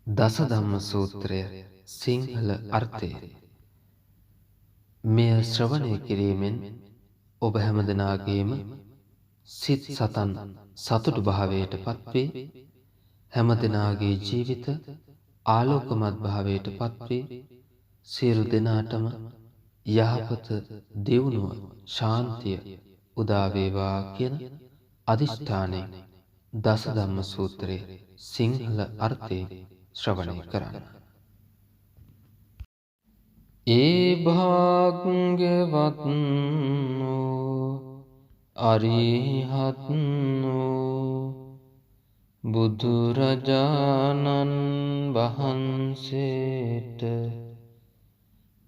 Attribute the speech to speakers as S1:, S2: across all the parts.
S1: දසධම්ම සූත්‍රය සිංහල අර්ථය. මෙය ශ්‍රවණය කිරීමෙන් ඔබ හැමදෙනාගේම සිත් සතන් සතුටු භාවයට පත්වේ, හැමදෙනාගේ ජීවිත ආලෝකමත් භාවයට පත්වේ, සියලු දෙනාටම යහපත, දියුණුව, ශාන්තිය උදාවේවා කියන අධිෂ්ඨානයෙන් දසධම්ම සූත්‍රයේ සිංහල අර්ථය ශ්‍රවණය කරන්න. ඒ භාග්‍යවත්නෝ අරිහත්නෝ බුදුරජාණන් වහන්සේට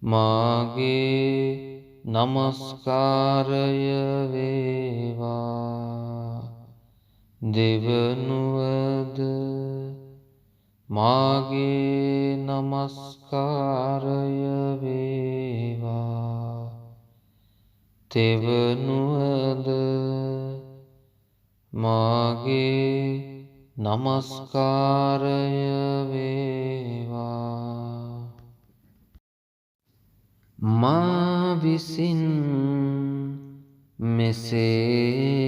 S1: මාගේ නමස්කාරය වේවා. දෙවනුවද මාගේ නමස්කාරය වේවා. තෙවනුවද මාගේ නමස්කාරය වේවා. මා විසින් මෙසේ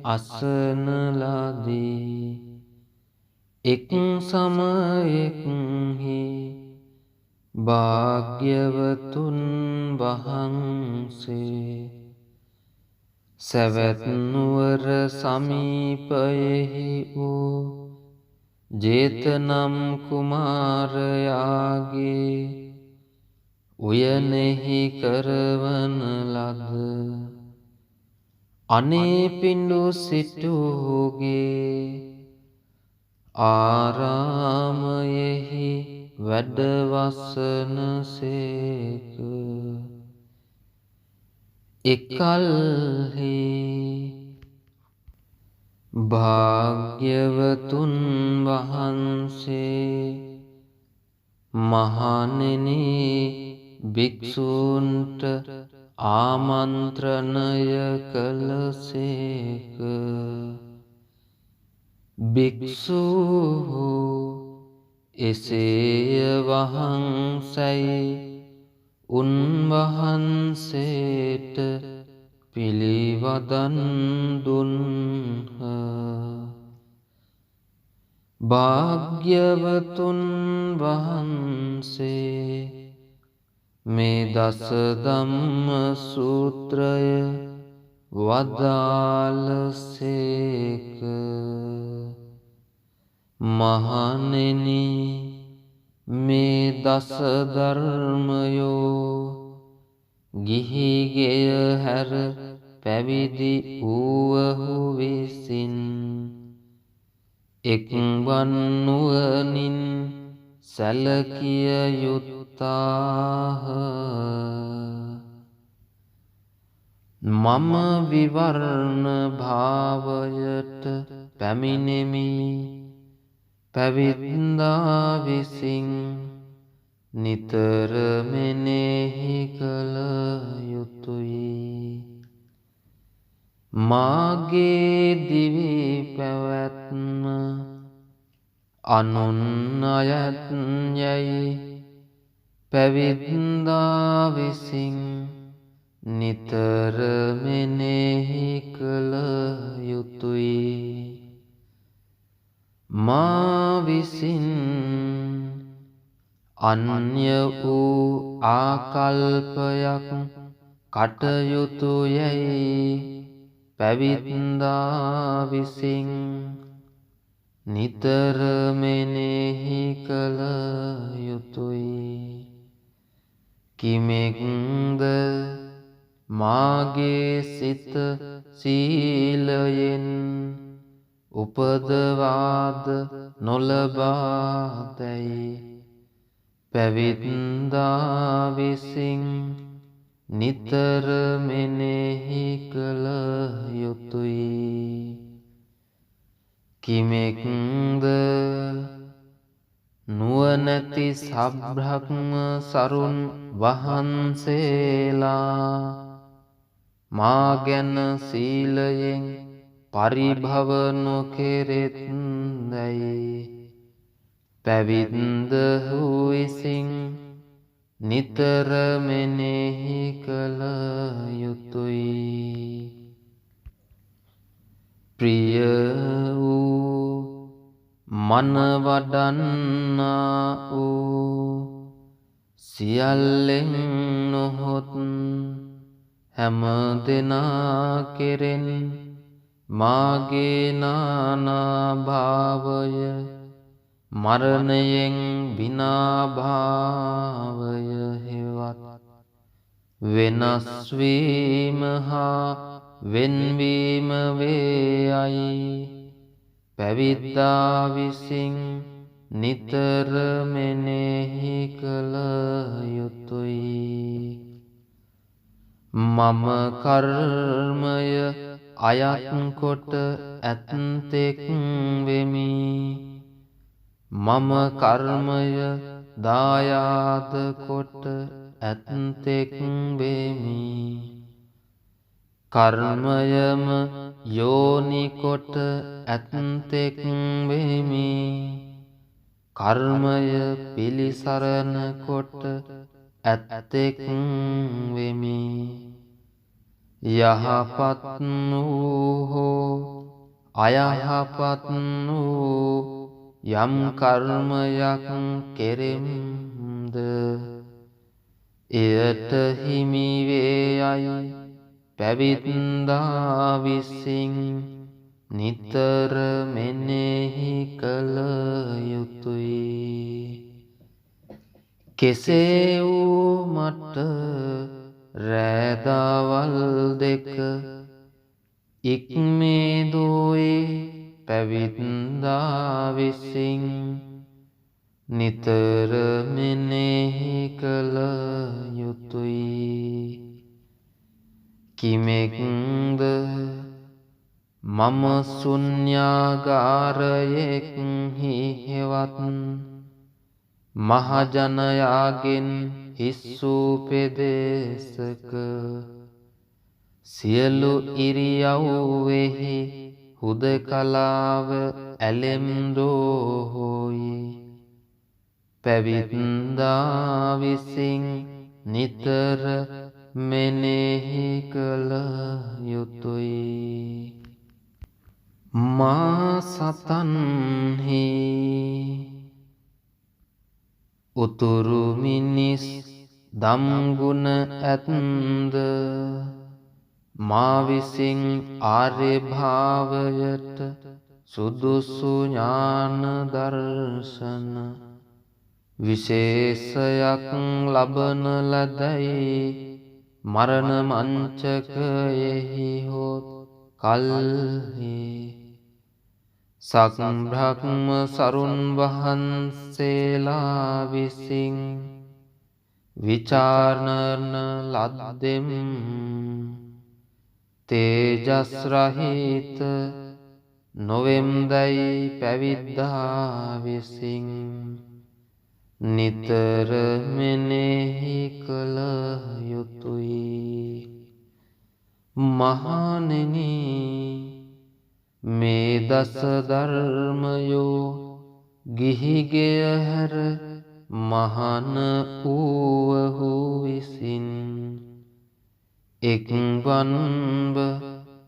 S1: අසන ලදී. එක් සමයෙක්හි භාග්‍යවතුන් වහන්සේ සැවැත් නුවර සමීපයෙහි වූ ජේතනම් කුමාරයාගේ උයනෙහි කරවන ලද අනේපිඬු සිටුගේ ආරාමයෙහි වැඩවසන සේක. එකල්හි භාග්‍යවතුන් වහන්සේ මහණෙනි භික්ෂූන්ට ආමන්ත්‍රණය කළසේක. භික්ෂූහු එසේය වහන්සැයි උන්වහන්සේට පිළිවදන් දුන්හ. භාග්‍යවතුන් වහන්සේ මේ දසධම්ම සූත්‍රය වදාළසේක. මහණෙනි, මේ දස ධර්මයෝ ගිහි ගෙය හැර පැවිදි වූවහු විසින් එක්වන් නුවණින් සැලකිය යුත්තාහ. මම විවරණ භාවයට පැමිණෙමි. පැවිද්දා විසින් නිතර මෙනෙහි කළ යුතුයි. මාගේ දිවි පැවැත්ම අනුන් අයත් යැයි පැවිද්දා විසින් නිතර මෙනෙහි කළ යුතුයි. මා විසින් අන්‍ය වූ ආකල්පයක් කටයුතු යැයි පැවිද්දා විසින් නිතර මෙනෙහි කළ යුතුයි. කිමෙක්ද මාගේ සිත සීලයෙන් උපදවාද නොලබාදැයි පැවිද්දා විසින් නිතර මෙනෙහි කළ යුතුයි. කිමෙක්ද නුවණැති සබ්‍රහ්ම සරුන් වහන්සේලා මා ගැන සීලයෙන් පරිභව නොකෙරෙත්දැයි පැවිද්දහු විසින් නිතර මෙනෙහි කළ යුතුයි. ප්‍රිය වූ මනවඩන්නා වූ සියල්ලෙන් නොහොත් හැම දෙනා කෙරෙන් මාගේ නානා භාවය මරණයෙන් විනාභාවය හෙවත් වෙනස්වීම හා වෙන්වීම වේයයි පැවිද්දා විසින් නිතර මෙනෙහි කළ යුතුයි. මම කර්මය අයත් කොට ඇත්තෙක් වෙමි. මම කර්මය දායාද කොට ඇත්තෙක් වෙමි. කර්මයම යෝනි කොට ඇත්තෙක් වෙමි. කර්මය පිළිසරණ කොට ඇත්තෙක් වෙමි. යහපත් වූ හෝ අයහපත් වූ යම් කර්මයක් කෙරෙම්ද එයට හිමි වේයයි පැවිද්දා විසින් නිතර මෙනෙහි කළ යුතුයි. කෙසේ වූ මට රෑදවල් දෙක ඉක්මේදෝයේ පැවිද්දා විසින් නිතර මෙනෙහි කළ යුතුයි. කිමෙක්ද මම ශුන්‍යාගාරයෙහි හෙවත් මහජනයාගෙන් හිස් වූ පෙදෙසක සියලු ඉරියව්වෙහි හුදකලාව ඇලෙම්දෝහෝයි පැවිද්දා විසින් නිතර මෙනෙහි කළ යුතුයි. මා සතන්හි උතුරු මිනිස් දම්ගුණ ඇත්ද මා විසින් ආර්ය භාවයට සුදුසු ඥාන දර්ශන විශේෂයක් ලබන ලදැයි මරණ මංචකයෙහි හොත් කල්හි සක්බ්‍රහ්ම සරුන් වහන්සේලා විසින් විචාරණ ලද්දෙම් තේජස් රහිත නොවෙම්දැයි පැවිද්දා විසින් නිතර මෙනෙහි කළ යුතුයි. මහණෙනි මේ දස ධර්මයෝ ගිහිගෙය හැර මහණ වූවහු විසින් එක්වන්ව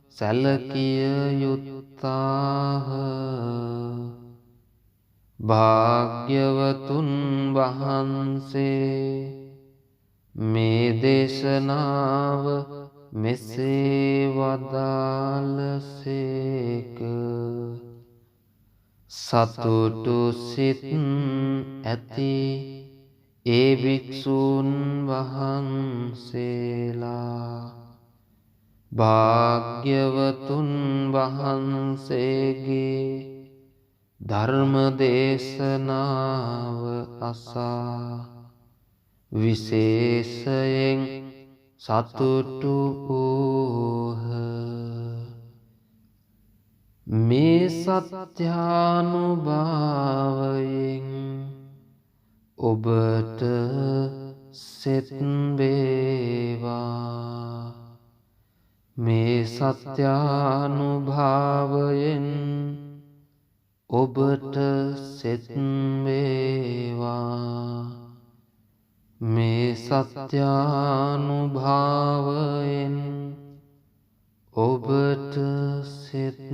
S1: සැලකිය යුත්තාහ. භාග්‍යවතුන් වහන්සේ මේ දේශනාව මෙසේ වදාළසේක. සතුටු සිත් ඇති ඒ භික්ෂූන් වහන්සේලා භාග්‍යවතුන් වහන්සේගේ ධර්ම දේශනාව අසා විශේෂයෙන් සතුටු වූහ. මේ සත්‍යානුභාවයෙන් ඔබට සෙත් වේවා. මේ සත්‍යානුභාවයෙන් ඔබට සෙත් වේවා. මේ සත්‍යානුභාවයෙන් ඔබට සෙත්